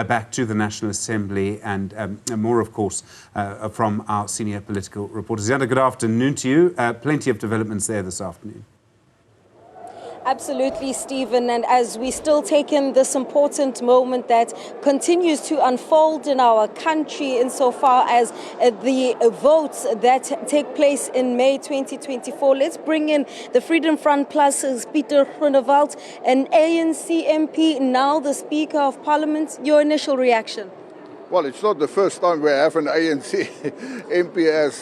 back to the National Assembly, and more, of course, from our senior political reporter. Ziyanda, good afternoon to you. Plenty of developments there this afternoon. Absolutely, Stephen. And as we still take in this important moment that continues to unfold in our country insofar as the votes that take place in May 2024, let's bring in the Freedom Front Plus's Pieter Groenewald, an ANC MP, now the Speaker of Parliament. Your initial reaction? Well, it's not the first time we have an ANC MP as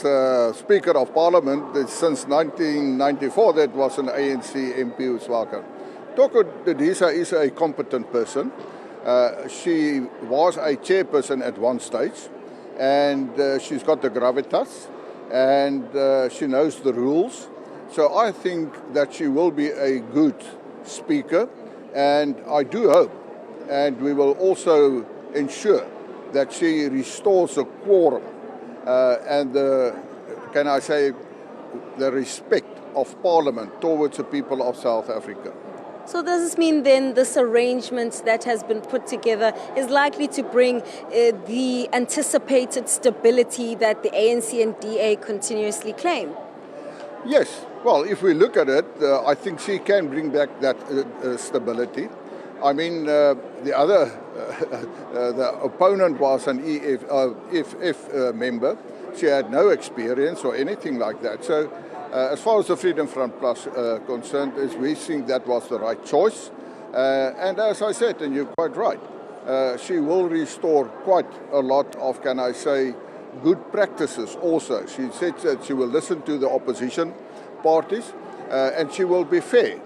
Speaker of Parliament. Since 1994, that was an ANC MP who's welcome. Dr. Didiza is a competent person. She was a chairperson at one stage, and she's got the gravitas, and she knows the rules. So I think that she will be a good speaker, and I do hope, and we will also ensure that she restores a quorum and the respect of Parliament towards the people of South Africa. So does this mean then this arrangement that has been put together is likely to bring the anticipated stability that the ANC and DA continuously claim? Yes. Well, if we look at it, I think she can bring back that stability. I mean, the opponent was an EFF member. She had no experience or anything like that. So as far as the Freedom Front Plus concerned, we think that was the right choice. And as I said, and you're quite right, she will restore quite a lot of, good practices also. She said that she will listen to the opposition parties and she will be fair.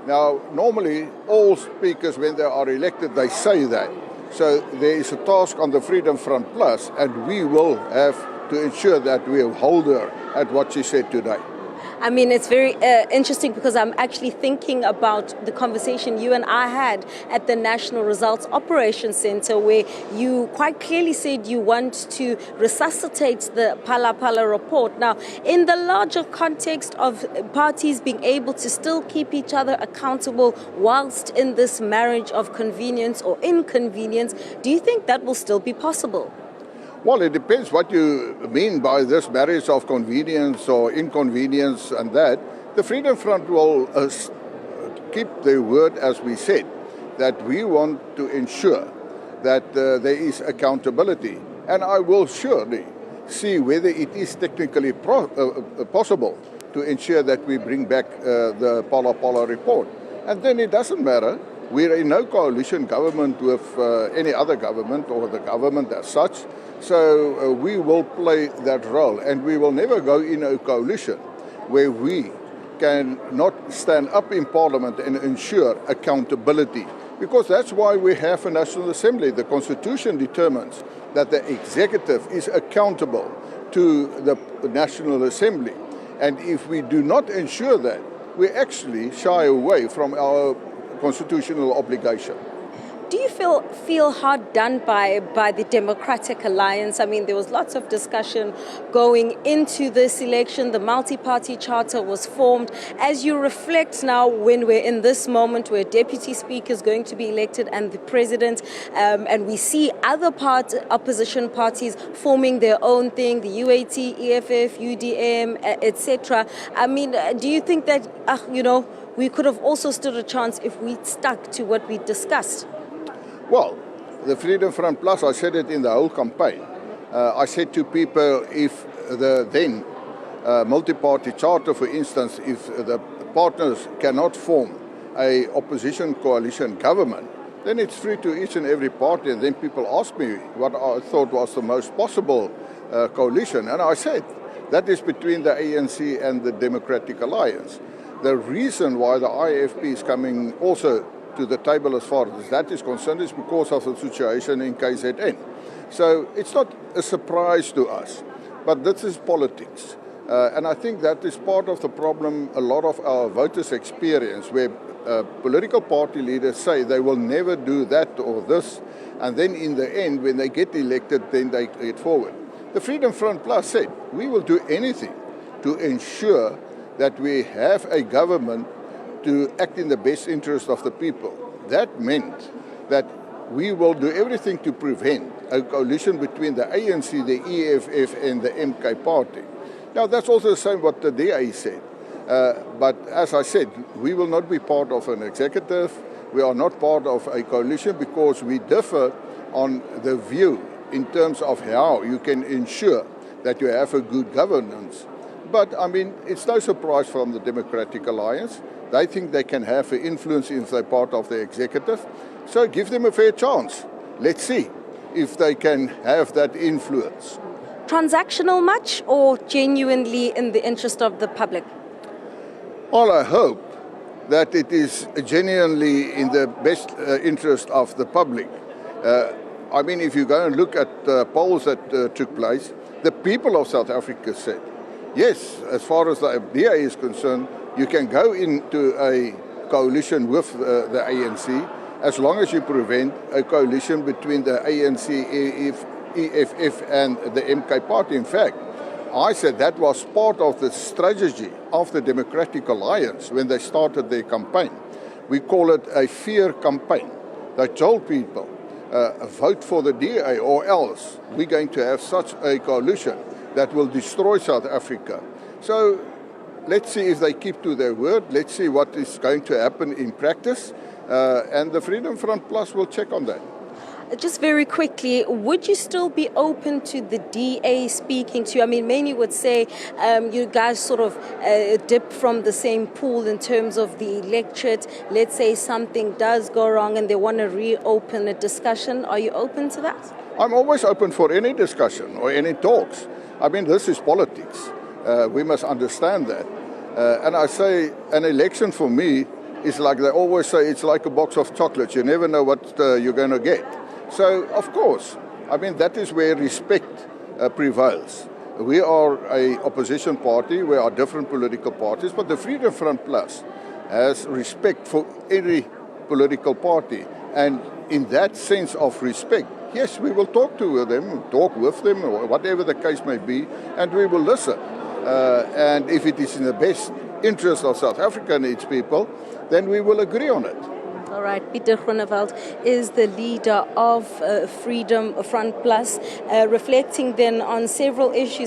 Now, normally, all speakers, when they are elected, they say that. So there is a task on the Freedom Front Plus, and we will have to ensure that we hold her at what she said today. I mean, it's very interesting because I'm actually thinking about the conversation you and I had at the National Results Operations Center, where you quite clearly said you want to resuscitate the Phala report. Now, in the larger context of parties being able to still keep each other accountable whilst in this marriage of convenience or inconvenience, do you think that will still be possible? Well, it depends what you mean by this marriage of convenience or inconvenience and that. The Freedom Front will keep their word, as we said, that we want to ensure that there is accountability. And I will surely see whether it is technically possible to ensure that we bring back the Phala report. And then it doesn't matter. We're in no coalition government with any other government or the government as such. So we will play that role, and we will never go in a coalition where we can not stand up in Parliament and ensure accountability, because that's why we have a National Assembly. The Constitution determines that the executive is accountable to the National Assembly, and if we do not ensure that, we actually shy away from our constitutional obligation. Do you feel hard done by the Democratic Alliance? I mean, there was lots of discussion going into this election. The multi-party charter was formed. As you reflect now, when we're in this moment where Deputy Speaker is going to be elected and the President, and we see other opposition parties forming their own thing, the UAT, EFF, UDM, etc. I mean, do you think that, we could have also stood a chance if we stuck to what we discussed? Well, the Freedom Front Plus, I said it in the whole campaign. I said to people, if the then multi-party charter, for instance, if the partners cannot form a opposition coalition government, then it's free to each and every party. And then people ask me what I thought was the most possible coalition. And I said, that is between the ANC and the Democratic Alliance. The reason why the IFP is coming also to the table as far as that is concerned is because of the situation in KZN. So it's not a surprise to us, but this is politics. And I think that is part of the problem a lot of our voters experience, where political party leaders say they will never do that or this, and then in the end, when they get elected, then they get forward. The Freedom Front Plus said, we will do anything to ensure that we have a government to act in the best interest of the people. That meant that we will do everything to prevent a coalition between the ANC, the EFF and the MK party. Now, that's also the same what the DA said. But as I said, we will not be part of an executive. We are not part of a coalition because we differ on the view in terms of how you can ensure that you have a good governance. But, I mean, it's no surprise from the Democratic Alliance. They think they can have an influence if they're part of the executive. So give them a fair chance. Let's see if they can have that influence. Transactional much or genuinely in the interest of the public? Well, I hope that it is genuinely in the best interest of the public. I mean, if you go and look at polls that took place, the people of South Africa said, yes, as far as the DA is concerned, you can go into a coalition with the ANC as long as you prevent a coalition between the ANC, EFF and the MK party. In fact, I said that was part of the strategy of the Democratic Alliance when they started their campaign. We call it a fear campaign. They told people, vote for the DA or else we're going to have such a coalition that will destroy South Africa. So let's see if they keep to their word. Let's see what is going to happen in practice. And the Freedom Front Plus will check on that. Just very quickly, would you still be open to the DA speaking to you? I mean, many would say you guys sort of dip from the same pool in terms of the electorate. Let's say something does go wrong and they want to reopen a discussion. Are you open to that? I'm always open for any discussion or any talks. I mean, this is politics. We must understand that. And I say an election for me is like they always say, it's like a box of chocolates. You never know what you're going to get. So, of course, I mean, that is where respect prevails. We are an opposition party, we are different political parties, but the Freedom Front Plus has respect for every political party. And in that sense of respect, yes, we will talk to them, talk with them, or whatever the case may be, and we will listen. And if it is in the best interest of South Africa and its people, then we will agree on it. All right, Pieter Groenewald is the leader of Freedom Front Plus, reflecting then on several issues.